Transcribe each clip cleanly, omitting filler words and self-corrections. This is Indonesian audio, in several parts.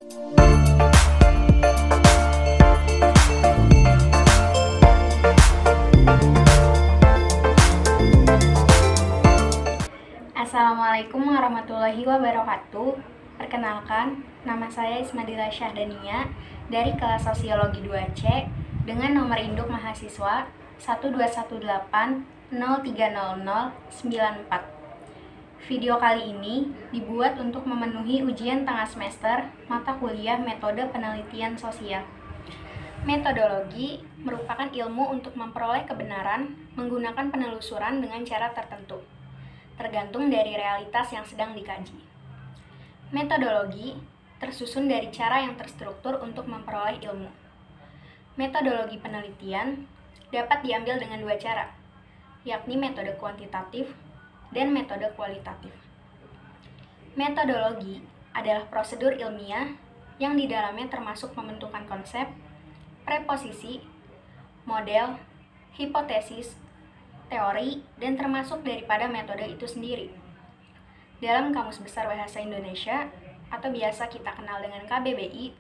Assalamualaikum warahmatullahi wabarakatuh. Perkenalkan, nama saya Ismadila Syahdania dari kelas Sosiologi 2C dengan nomor induk mahasiswa 12180300094. Video kali ini dibuat untuk memenuhi ujian tengah semester mata kuliah Metode Penelitian Sosial. Metodologi merupakan ilmu untuk memperoleh kebenaran menggunakan penelusuran dengan cara tertentu, tergantung dari realitas yang sedang dikaji. Metodologi tersusun dari cara yang terstruktur untuk memperoleh ilmu. Metodologi penelitian dapat diambil dengan dua cara, yakni metode kuantitatif dan metode kualitatif. Metodologi adalah prosedur ilmiah yang di dalamnya termasuk pembentukan konsep, preposisi, model, hipotesis, teori, dan termasuk daripada metode itu sendiri. Dalam Kamus Besar Bahasa Indonesia, atau biasa kita kenal dengan KBBI,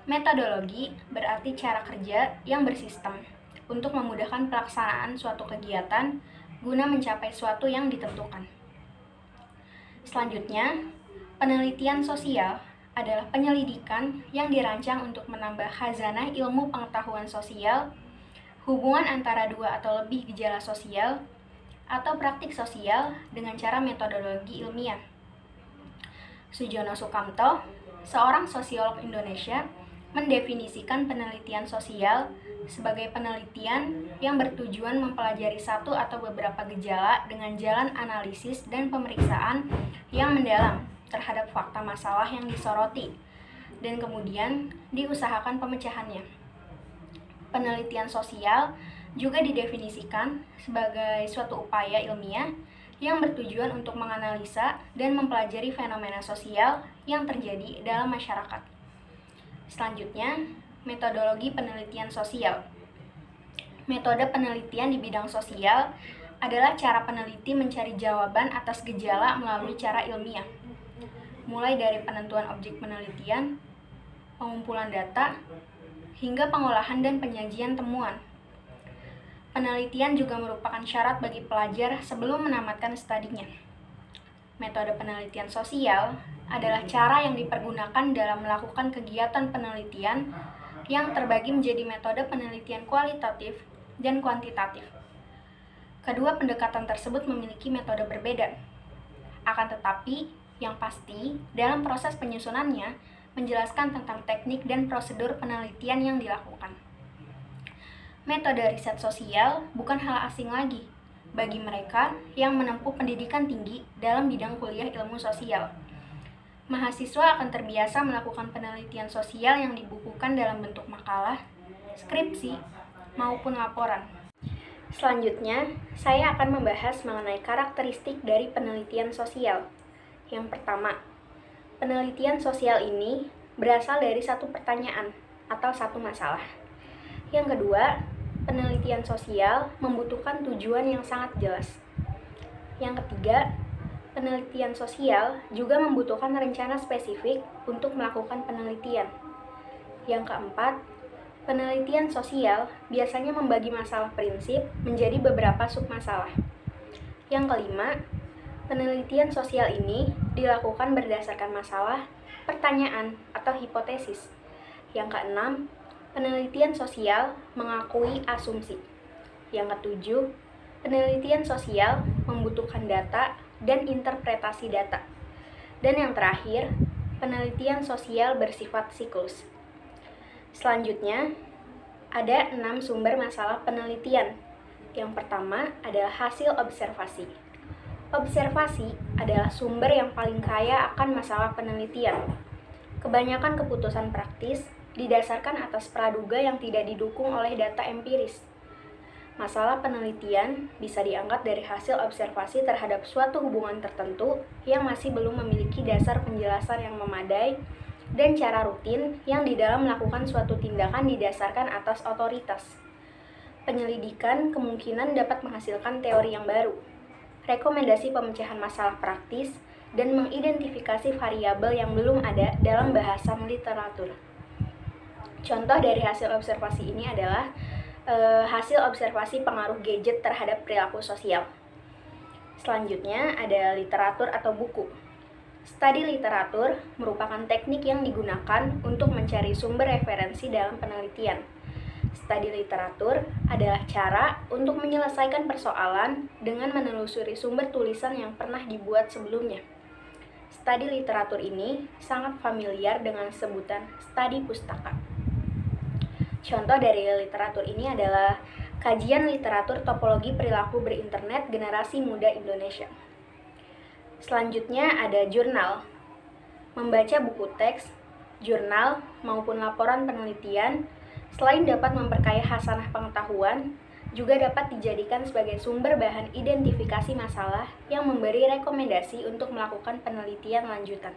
metodologi berarti cara kerja yang bersistem untuk memudahkan pelaksanaan suatu kegiatan guna mencapai suatu yang ditentukan. Selanjutnya, penelitian sosial adalah penyelidikan yang dirancang untuk menambah khazanah ilmu pengetahuan sosial, hubungan antara dua atau lebih gejala sosial, atau praktik sosial dengan cara metodologi ilmiah. Sujono Sukamto, seorang sosiolog Indonesia, mendefinisikan penelitian sosial sebagai penelitian yang bertujuan mempelajari satu atau beberapa gejala dengan jalan analisis dan pemeriksaan yang mendalam terhadap fakta masalah yang disoroti, dan kemudian diusahakan pemecahannya. Penelitian sosial juga didefinisikan sebagai suatu upaya ilmiah yang bertujuan untuk menganalisa dan mempelajari fenomena sosial yang terjadi dalam masyarakat. Selanjutnya, metodologi penelitian sosial. Metode penelitian di bidang sosial adalah cara peneliti mencari jawaban atas gejala melalui cara ilmiah, mulai dari penentuan objek penelitian, pengumpulan data, hingga pengolahan dan penyajian temuan. Penelitian juga merupakan syarat bagi pelajar sebelum menamatkan studinya. Metode penelitian sosial adalah cara yang dipergunakan dalam melakukan kegiatan penelitian yang terbagi menjadi metode penelitian kualitatif dan kuantitatif. Kedua pendekatan tersebut memiliki metode berbeda. Akan tetapi, yang pasti, dalam proses penyusunannya, menjelaskan tentang teknik dan prosedur penelitian yang dilakukan. Metode riset sosial bukan hal asing lagi bagi mereka yang menempuh pendidikan tinggi dalam bidang kuliah ilmu sosial. Mahasiswa akan terbiasa melakukan penelitian sosial yang dibukukan dalam bentuk makalah, skripsi, maupun laporan. Selanjutnya, saya akan membahas mengenai karakteristik dari penelitian sosial. Yang pertama, penelitian sosial ini berasal dari satu pertanyaan atau satu masalah. Yang kedua, penelitian sosial membutuhkan tujuan yang sangat jelas. Yang ketiga, penelitian sosial juga membutuhkan rencana spesifik untuk melakukan penelitian. Yang keempat, penelitian sosial biasanya membagi masalah prinsip menjadi beberapa submasalah. Yang kelima, penelitian sosial ini dilakukan berdasarkan masalah, pertanyaan, atau hipotesis. Yang keenam, penelitian sosial mengakui asumsi. Yang ketujuh, penelitian sosial membutuhkan data dan interpretasi data. Dan yang terakhir, penelitian sosial bersifat siklus. Selanjutnya, ada 6 sumber masalah penelitian. Yang pertama adalah hasil observasi. Observasi adalah sumber yang paling kaya akan masalah penelitian. Kebanyakan keputusan praktis didasarkan atas praduga yang tidak didukung oleh data empiris. Masalah penelitian bisa diangkat dari hasil observasi terhadap suatu hubungan tertentu yang masih belum memiliki dasar penjelasan yang memadai dan cara rutin yang di dalam melakukan suatu tindakan didasarkan atas otoritas. Penyelidikan kemungkinan dapat menghasilkan teori yang baru. Rekomendasi pemecahan masalah praktis dan mengidentifikasi variabel yang belum ada dalam bahasan literatur. Contoh dari hasil observasi ini adalah hasil observasi pengaruh gadget terhadap perilaku sosial. Selanjutnya ada literatur atau buku. Studi literatur merupakan teknik yang digunakan untuk mencari sumber referensi dalam penelitian. Studi literatur adalah cara untuk menyelesaikan persoalan dengan menelusuri sumber tulisan yang pernah dibuat sebelumnya. Studi literatur ini sangat familiar dengan sebutan studi pustaka. Contoh dari literatur ini adalah kajian literatur topologi perilaku berinternet generasi muda Indonesia. Selanjutnya ada jurnal. Membaca buku teks, jurnal, maupun laporan penelitian, selain dapat memperkaya hasanah pengetahuan, juga dapat dijadikan sebagai sumber bahan identifikasi masalah yang memberi rekomendasi untuk melakukan penelitian lanjutan.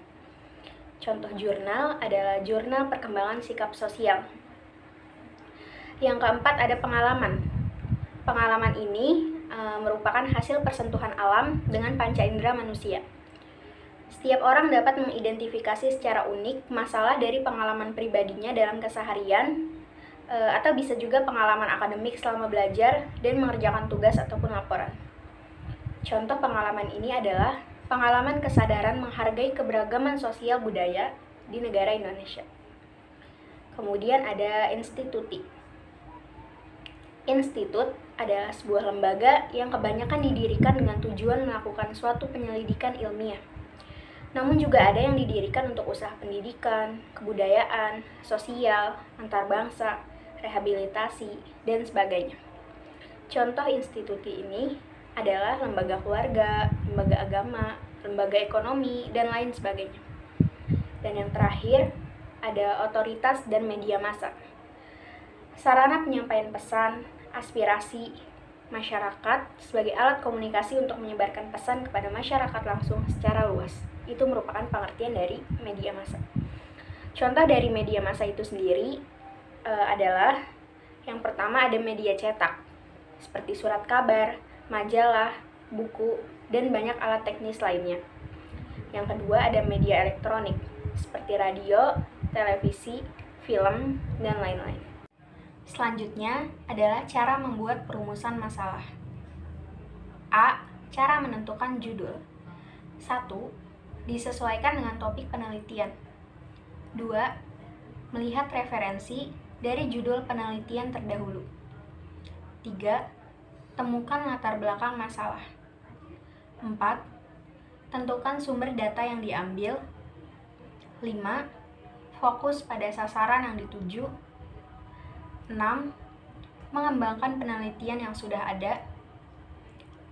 Contoh jurnal adalah jurnal perkembangan sikap sosial. Yang keempat ada pengalaman. Pengalaman ini merupakan hasil persentuhan alam dengan panca indera manusia. Setiap orang dapat mengidentifikasi secara unik masalah dari pengalaman pribadinya dalam keseharian, atau bisa juga pengalaman akademik selama belajar dan mengerjakan tugas ataupun laporan. Contoh pengalaman ini adalah pengalaman kesadaran menghargai keberagaman sosial budaya di negara Indonesia. Kemudian ada instituti. Institut adalah sebuah lembaga yang kebanyakan didirikan dengan tujuan melakukan suatu penyelidikan ilmiah. Namun juga ada yang didirikan untuk usaha pendidikan, kebudayaan, sosial, antar bangsa, rehabilitasi, dan sebagainya. Contoh institusi ini adalah lembaga keluarga, lembaga agama, lembaga ekonomi, dan lain sebagainya. Dan yang terakhir, ada otoritas dan media massa. Sarana penyampaian pesan, aspirasi masyarakat sebagai alat komunikasi untuk menyebarkan pesan kepada masyarakat langsung secara luas. Itu merupakan pengertian dari media massa. Contoh dari media massa itu sendiri adalah yang pertama ada media cetak, seperti surat kabar, majalah, buku, dan banyak alat teknis lainnya. Yang kedua ada media elektronik, seperti radio, televisi, film, dan lain-lain. Selanjutnya adalah cara membuat perumusan masalah. A. Cara menentukan judul. 1. Disesuaikan dengan topik penelitian. 2. Melihat referensi dari judul penelitian terdahulu. 3. Temukan latar belakang masalah. 4. Tentukan sumber data yang diambil. 5. Fokus pada sasaran yang dituju. 6. Mengembangkan penelitian yang sudah ada.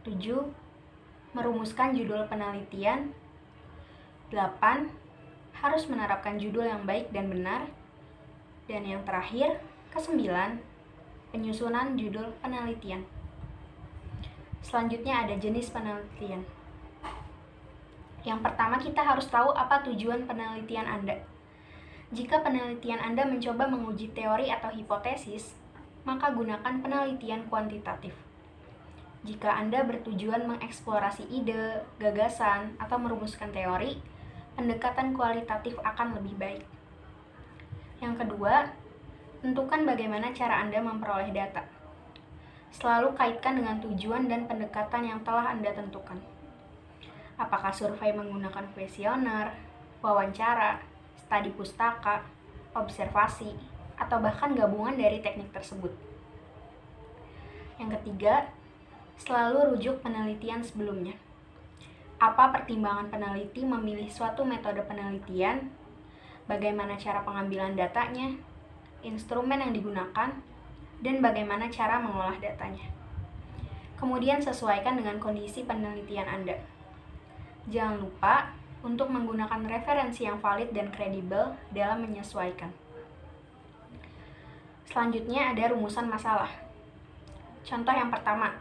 7. Merumuskan judul penelitian. 8. Harus menerapkan judul yang baik dan benar. Dan yang terakhir, ke-9, penyusunan judul penelitian. Selanjutnya ada jenis penelitian. Yang pertama, kita harus tahu apa tujuan penelitian Anda. Jika penelitian Anda mencoba menguji teori atau hipotesis, maka gunakan penelitian kuantitatif. Jika Anda bertujuan mengeksplorasi ide, gagasan, atau merumuskan teori, pendekatan kualitatif akan lebih baik. Yang kedua, tentukan bagaimana cara Anda memperoleh data. Selalu kaitkan dengan tujuan dan pendekatan yang telah Anda tentukan. Apakah survei menggunakan kuesioner, wawancara, studi pustaka, observasi, atau bahkan gabungan dari teknik tersebut. Yang ketiga, selalu rujuk penelitian sebelumnya. Apa pertimbangan peneliti memilih suatu metode penelitian, bagaimana cara pengambilan datanya, instrumen yang digunakan, dan bagaimana cara mengolah datanya. Kemudian sesuaikan dengan kondisi penelitian Anda. Jangan lupa untuk menggunakan referensi yang valid dan kredibel dalam menyesuaikan. Selanjutnya ada rumusan masalah. Contoh yang pertama,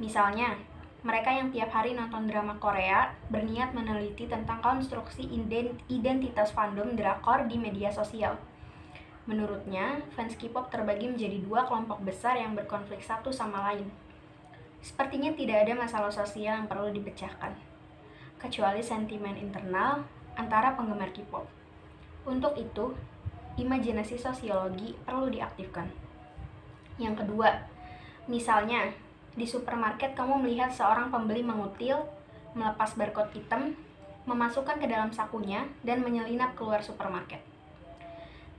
misalnya, mereka yang tiap hari nonton drama Korea berniat meneliti tentang konstruksi identitas fandom drakor di media sosial. Menurutnya, fans K-pop terbagi menjadi 2 kelompok besar yang berkonflik satu sama lain. Sepertinya tidak ada masalah sosial yang perlu dipecahkan. kecuali sentimen internal antara penggemar K-pop. Untuk itu, imajinasi sosiologi perlu diaktifkan. Yang kedua, misalnya di supermarket kamu melihat seorang pembeli mengutil, melepas barcode hitam, memasukkan ke dalam sakunya, dan menyelinap keluar supermarket.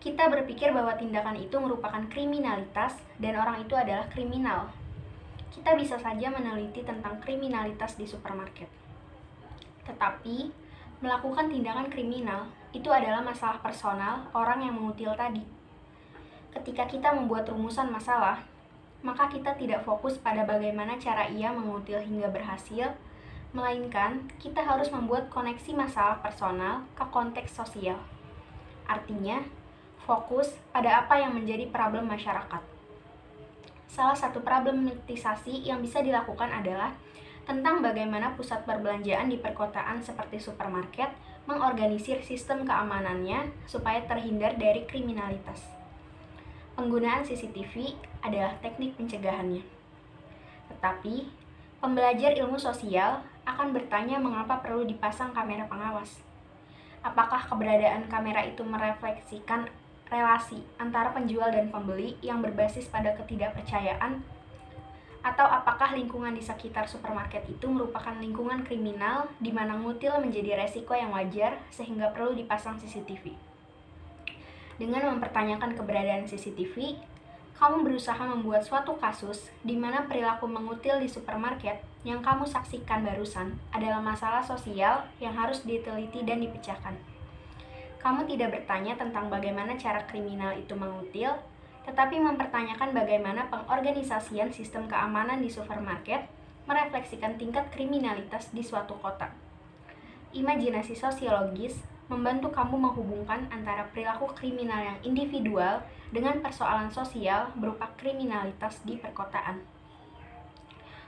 Kita berpikir bahwa tindakan itu merupakan kriminalitas dan orang itu adalah kriminal. Kita bisa saja meneliti tentang kriminalitas di supermarket. Tetapi, melakukan tindakan kriminal itu adalah masalah personal orang yang mengutil tadi. Ketika kita membuat rumusan masalah, maka kita tidak fokus pada bagaimana cara ia mengutil hingga berhasil, melainkan kita harus membuat koneksi masalah personal ke konteks sosial. Artinya, fokus pada apa yang menjadi problem masyarakat. Salah satu problematisasi yang bisa dilakukan adalah tentang bagaimana pusat perbelanjaan di perkotaan seperti supermarket mengorganisir sistem keamanannya supaya terhindar dari kriminalitas. Penggunaan CCTV adalah teknik pencegahannya. Tetapi, pembelajar ilmu sosial akan bertanya mengapa perlu dipasang kamera pengawas. Apakah keberadaan kamera itu merefleksikan relasi antara penjual dan pembeli yang berbasis pada ketidakpercayaan? Atau apakah lingkungan di sekitar supermarket itu merupakan lingkungan kriminal di mana ngutil menjadi resiko yang wajar sehingga perlu dipasang CCTV? Dengan mempertanyakan keberadaan CCTV, kamu berusaha membuat suatu kasus di mana perilaku mengutil di supermarket yang kamu saksikan barusan adalah masalah sosial yang harus diteliti dan dipecahkan. Kamu tidak bertanya tentang bagaimana cara kriminal itu mengutil, tetapi mempertanyakan bagaimana pengorganisasian sistem keamanan di supermarket merefleksikan tingkat kriminalitas di suatu kota. Imajinasi sosiologis membantu kamu menghubungkan antara perilaku kriminal yang individual dengan persoalan sosial berupa kriminalitas di perkotaan.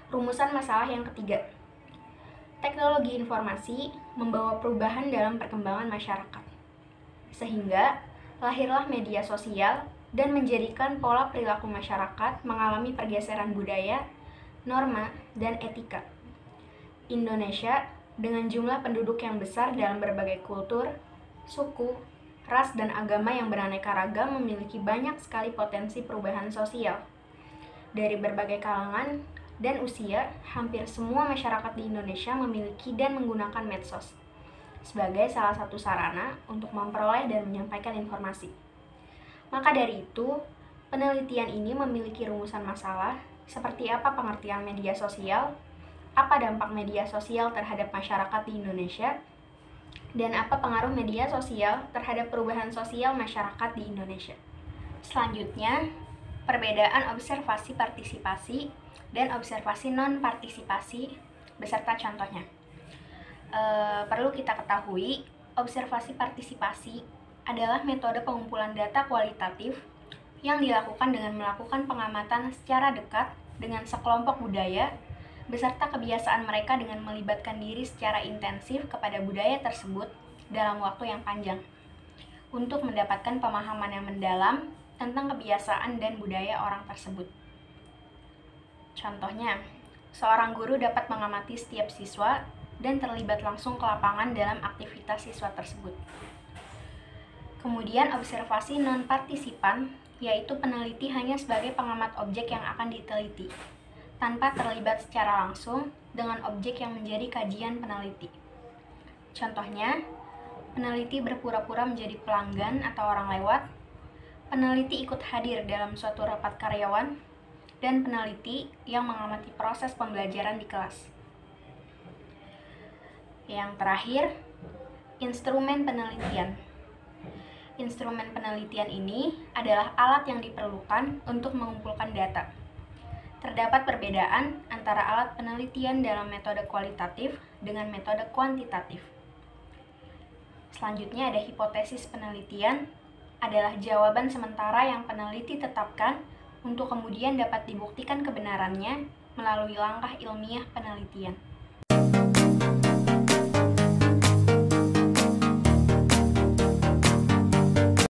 Rumusan masalah yang ketiga. Teknologi informasi membawa perubahan dalam perkembangan masyarakat, sehingga lahirlah media sosial dan menjadikan pola perilaku masyarakat mengalami pergeseran budaya, norma, dan etika. Indonesia dengan jumlah penduduk yang besar dalam berbagai kultur, suku, ras, dan agama yang beraneka ragam memiliki banyak sekali potensi perubahan sosial. Dari berbagai kalangan dan usia, hampir semua masyarakat di Indonesia memiliki dan menggunakan medsos sebagai salah satu sarana untuk memperoleh dan menyampaikan informasi. Maka dari itu, penelitian ini memiliki rumusan masalah seperti apa pengertian media sosial, apa dampak media sosial terhadap masyarakat di Indonesia, dan apa pengaruh media sosial terhadap perubahan sosial masyarakat di Indonesia. Selanjutnya, perbedaan observasi partisipasi dan observasi non-partisipasi beserta contohnya. Perlu kita ketahui, observasi partisipasi adalah metode pengumpulan data kualitatif yang dilakukan dengan melakukan pengamatan secara dekat dengan sekelompok budaya beserta kebiasaan mereka dengan melibatkan diri secara intensif kepada budaya tersebut dalam waktu yang panjang untuk mendapatkan pemahaman yang mendalam tentang kebiasaan dan budaya orang tersebut. Contohnya, seorang guru dapat mengamati setiap siswa dan terlibat langsung ke lapangan dalam aktivitas siswa tersebut. Kemudian observasi non-partisipan, yaitu peneliti hanya sebagai pengamat objek yang akan diteliti, tanpa terlibat secara langsung dengan objek yang menjadi kajian peneliti. Contohnya, peneliti berpura-pura menjadi pelanggan atau orang lewat, peneliti ikut hadir dalam suatu rapat karyawan, dan peneliti yang mengamati proses pembelajaran di kelas. Yang terakhir, instrumen penelitian. Instrumen penelitian ini adalah alat yang diperlukan untuk mengumpulkan data. Terdapat perbedaan antara alat penelitian dalam metode kualitatif dengan metode kuantitatif. Selanjutnya ada hipotesis penelitian, adalah jawaban sementara yang peneliti tetapkan untuk kemudian dapat dibuktikan kebenarannya melalui langkah ilmiah penelitian.